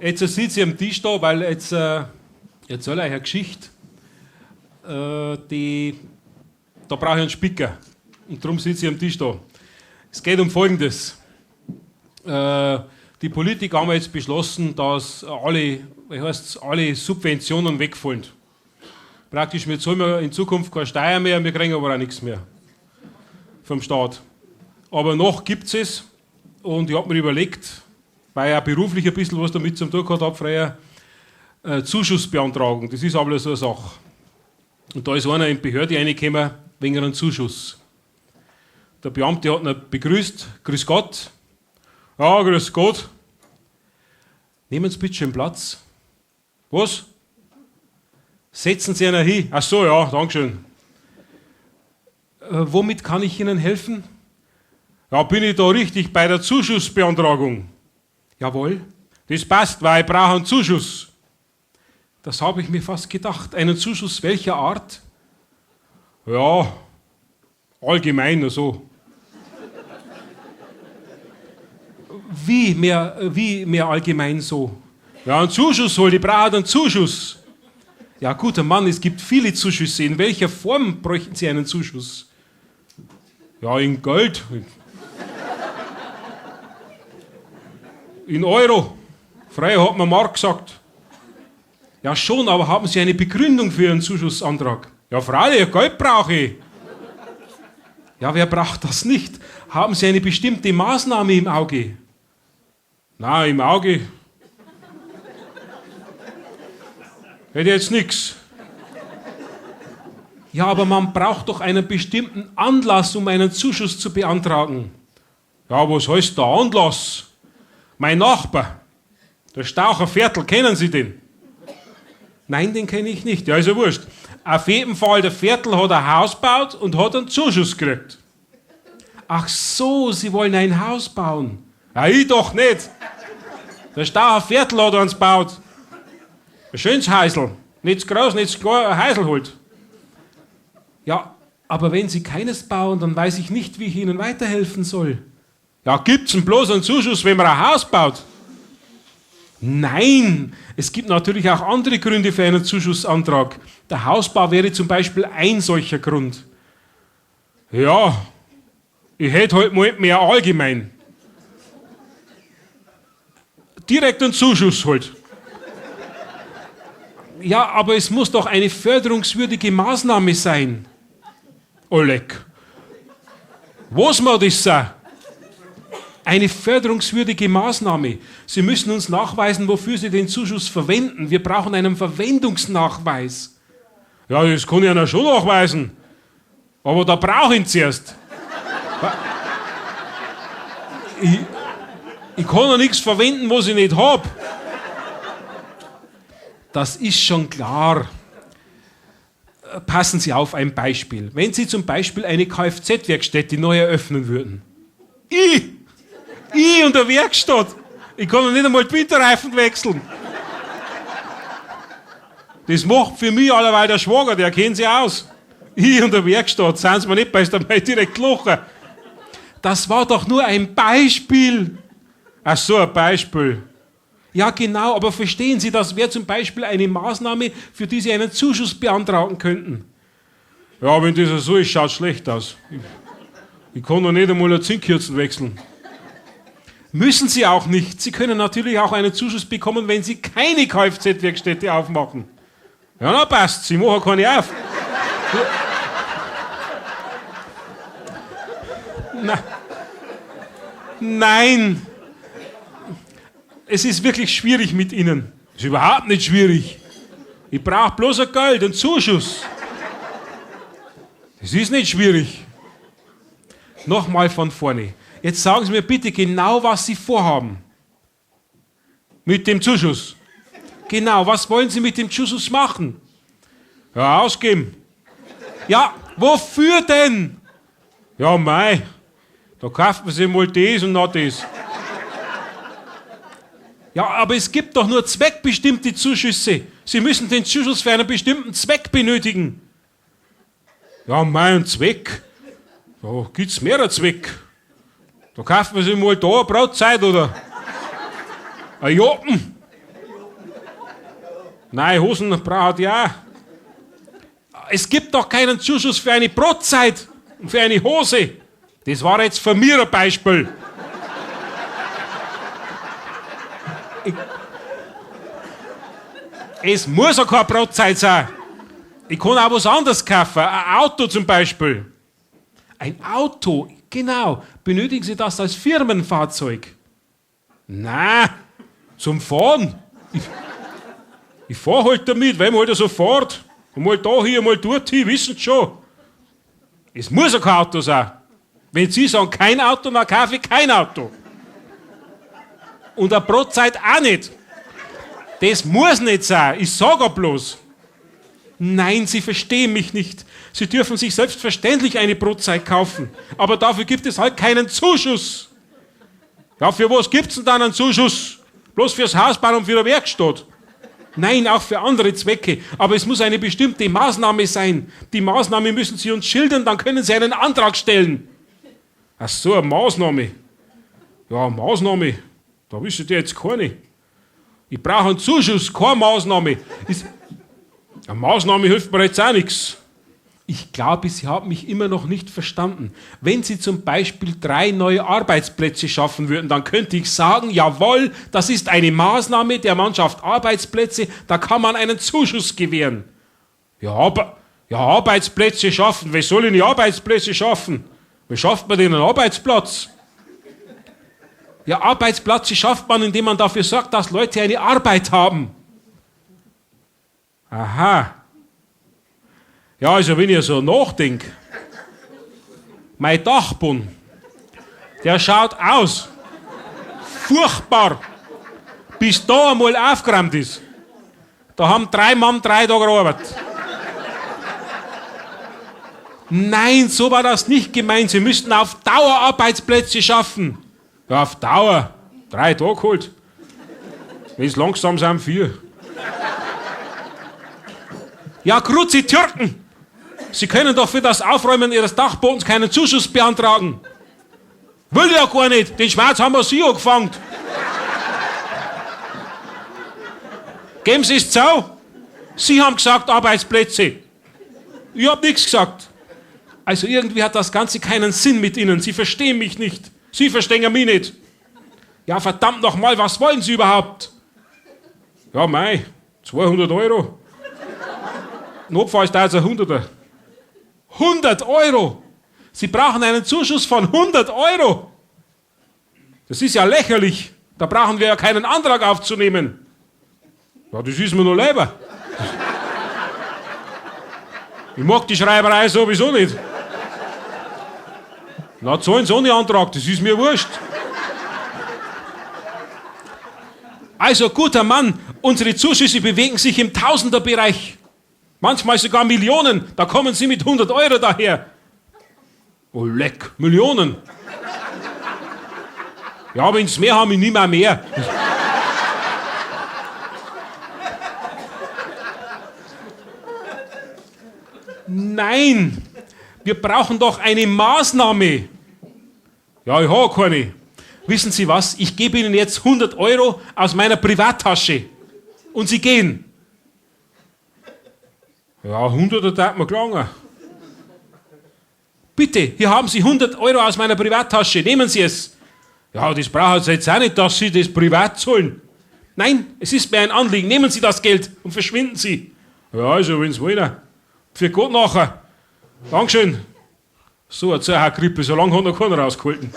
Jetzt sitze ich am Tisch da, weil jetzt erzähle ich euch eine Geschichte. Da brauche ich einen Spicker. Und darum sitze ich am Tisch da. Es geht um Folgendes. Die Politiker haben jetzt beschlossen, dass alle Subventionen wegfallen. Praktisch, wir zahlen in Zukunft keine Steuer mehr, wir kriegen aber auch nichts mehr vom Staat. Aber noch gibt es und ich habe mir überlegt, weil ich auch beruflich ein bisschen was damit zu tun gehabt habe, früher, Zuschussbeantragung, das ist aber so eine Sache. Und da ist einer in die Behörde reingekommen wegen einem Zuschuss. Der Beamte hat ihn begrüßt, grüß Gott. Ja, grüß Gott. Nehmen Sie bitte schön Platz. Was? Setzen Sie einer hin. Ach so, ja, dankeschön. Womit kann ich Ihnen helfen? Ja, bin ich da richtig bei der Zuschussbeantragung? Jawohl. Das passt, weil ich brauche einen Zuschuss. Das habe ich mir fast gedacht. Einen Zuschuss welcher Art? Ja, allgemein so. Wie mehr allgemein so? Ja, einen Zuschuss holen, ich brauche einen Zuschuss. Ja, guter Mann, es gibt viele Zuschüsse. In welcher Form bräuchten Sie einen Zuschuss? Ja, in Geld. In Euro. Früher hat man Mark gesagt. Ja, schon, aber haben Sie eine Begründung für Ihren Zuschussantrag? Ja, freilich, Geld brauche ich. Ja, wer braucht das nicht? Haben Sie eine bestimmte Maßnahme im Auge? Nein, im Auge hätte jetzt nichts. Ja, aber man braucht doch einen bestimmten Anlass, um einen Zuschuss zu beantragen. Ja, was heißt der Anlass? Mein Nachbar, der Staucher Viertel, kennen Sie den? Nein, den kenne ich nicht. Ja, ist ja wurscht. Auf jeden Fall, der Viertel hat ein Haus gebaut und hat einen Zuschuss gekriegt. Ach so, Sie wollen ein Haus bauen? Ja, ich doch nicht. Der Staucher Viertel hat eins gebaut. Ein schönes Häusl. Nicht zu groß, nicht zu klein, ein Häusl halt. Ja, aber wenn Sie keines bauen, dann weiß ich nicht, wie ich Ihnen weiterhelfen soll. Ja, gibt's denn bloß einen Zuschuss, wenn man ein Haus baut? Nein, es gibt natürlich auch andere Gründe für einen Zuschussantrag. Der Hausbau wäre zum Beispiel ein solcher Grund. Ja, ich hätte halt mal mehr allgemein. Direkt einen Zuschuss halt. Ja, aber es muss doch eine förderungswürdige Maßnahme sein. Oleg. Was muss das sein? Eine förderungswürdige Maßnahme. Sie müssen uns nachweisen, wofür Sie den Zuschuss verwenden. Wir brauchen einen Verwendungsnachweis. Ja, das kann ich Ihnen schon nachweisen. Aber da brauche ich ihn zuerst. Ich kann ja nichts verwenden, was ich nicht habe. Das ist schon klar. Passen Sie auf ein Beispiel. Wenn Sie zum Beispiel eine Kfz-Werkstätte neu eröffnen würden. Ich und der Werkstatt. Ich kann noch nicht einmal die Winterreifen wechseln. Das macht für mich allerweil der Schwager, der kennt sich aus. Ich und der Werkstatt, seien Sie mir nicht beißt, dann direkt lachen. Das war doch nur ein Beispiel. Ach so, ein Beispiel. Ja, genau, aber verstehen Sie, das wäre zum Beispiel eine Maßnahme, für die Sie einen Zuschuss beantragen könnten. Ja, wenn das so ist, schaut es schlecht aus. Ich kann doch nicht einmal eine Zinkkürzel wechseln. Müssen Sie auch nicht. Sie können natürlich auch einen Zuschuss bekommen, wenn Sie keine Kfz-Werkstätte aufmachen. Ja, na passt, Sie machen keine auf. Nein. Es ist wirklich schwierig mit Ihnen. Es ist überhaupt nicht schwierig. Ich brauche bloß ein Geld, einen Zuschuss. Es ist nicht schwierig. Nochmal von vorne. Jetzt sagen Sie mir bitte genau, was Sie vorhaben. Mit dem Zuschuss. Genau, was wollen Sie mit dem Zuschuss machen? Ja, ausgeben. Ja, wofür denn? Ja, mei, da kauft man sich mal das und noch das. Ja, aber es gibt doch nur zweckbestimmte Zuschüsse. Sie müssen den Zuschuss für einen bestimmten Zweck benötigen. Ja, mein Zweck. Da gibt es mehrere Zwecke. Da kauft man sich mal da eine Brotzeit oder ein Joppen. Nein, Hosen braucht ja. Es gibt doch keinen Zuschuss für eine Brotzeit und für eine Hose. Das war jetzt von mir ein Beispiel. Es muss auch keine Brotzeit sein. Ich kann auch was anderes kaufen. Ein Auto zum Beispiel. Ein Auto, genau. Benötigen Sie das als Firmenfahrzeug? Nein, zum Fahren. Ich fahre halt damit, weil man halt so fährt. Und mal da hier, mal dort hin, wissen Sie schon. Es muss auch kein Auto sein. Wenn Sie sagen, kein Auto, dann kaufe ich kein Auto. Und eine Brotzeit auch nicht. Das muss nicht sein. Ich sage bloß. Nein, Sie verstehen mich nicht. Sie dürfen sich selbstverständlich eine Brotzeit kaufen. Aber dafür gibt es halt keinen Zuschuss. Ja, für was gibt es denn dann einen Zuschuss? Bloß fürs Hausbau und für eine Werkstatt. Nein, auch für andere Zwecke. Aber es muss eine bestimmte Maßnahme sein. Die Maßnahme müssen Sie uns schildern, dann können Sie einen Antrag stellen. Ach so, eine Maßnahme. Ja, eine Maßnahme. Da wisst ihr jetzt keine. Ich brauche einen Zuschuss, keine Maßnahme. Eine Maßnahme hilft mir jetzt auch nichts. Ich glaube, Sie haben mich immer noch nicht verstanden. Wenn Sie zum Beispiel 3 neue Arbeitsplätze schaffen würden, dann könnte ich sagen, jawohl, das ist eine Maßnahme, der man schafft Arbeitsplätze, da kann man einen Zuschuss gewähren. Ja, aber Arbeitsplätze schaffen, wer soll denn die Arbeitsplätze schaffen? Wie schafft man denn einen Arbeitsplatz? Ja, Arbeitsplätze schafft man, indem man dafür sorgt, dass Leute eine Arbeit haben. Aha. Ja, also wenn ich so nachdenke, mein Dachboden, der schaut aus. Furchtbar. Bis da einmal aufgeräumt ist. Da haben 3 Mann 3 Tage gearbeitet. Nein, so war das nicht gemeint. Sie müssten auf Dauer Arbeitsplätze schaffen. Ja, auf Dauer. 3 Tage halt. Wenn es langsam sind, 4. Ja, Grüezi Türken! Sie können doch für das Aufräumen Ihres Dachbodens keinen Zuschuss beantragen. Will ja gar nicht. Den Schmerz haben wir Sie angefangen. Geben Sie es zu. Sie haben gesagt Arbeitsplätze. Ich habe nichts gesagt. Also irgendwie hat das Ganze keinen Sinn mit Ihnen. Sie verstehen mich nicht. Sie verstehen mich nicht. Ja, verdammt nochmal, was wollen Sie überhaupt? Ja, mei, 200 €. Notfalls da ist ein 100er. 100 €! Sie brauchen einen Zuschuss von 100 €! Das ist ja lächerlich. Da brauchen wir ja keinen Antrag aufzunehmen. Ja, das ist mir noch lieber. Ich mag die Schreiberei sowieso nicht. Na, zahlen Sie ohne Antrag, das ist mir wurscht. Also, guter Mann, unsere Zuschüsse bewegen sich im Tausenderbereich. Manchmal sogar Millionen. Da kommen Sie mit 100 € daher. Oh, leck, Millionen. Ja, wenn Sie mehr haben, ich nehme auch mehr. Nein, wir brauchen doch eine Maßnahme. Ja, ich habe keine. Wissen Sie was? Ich gebe Ihnen jetzt 100 € aus meiner Privattasche. Und Sie gehen. Ja, 100er tat mir gelangen. Bitte, hier haben Sie 100 € aus meiner Privattasche. Nehmen Sie es. Ja, das brauchen Sie jetzt auch nicht, dass Sie das privat zahlen. Nein, es ist mir ein Anliegen. Nehmen Sie das Geld und verschwinden Sie. Ja, also, wenn Sie wollen. Für Gott nachher. Dankeschön. So, eine Zerha-Grippe, so lange hat noch keiner rausgehalten.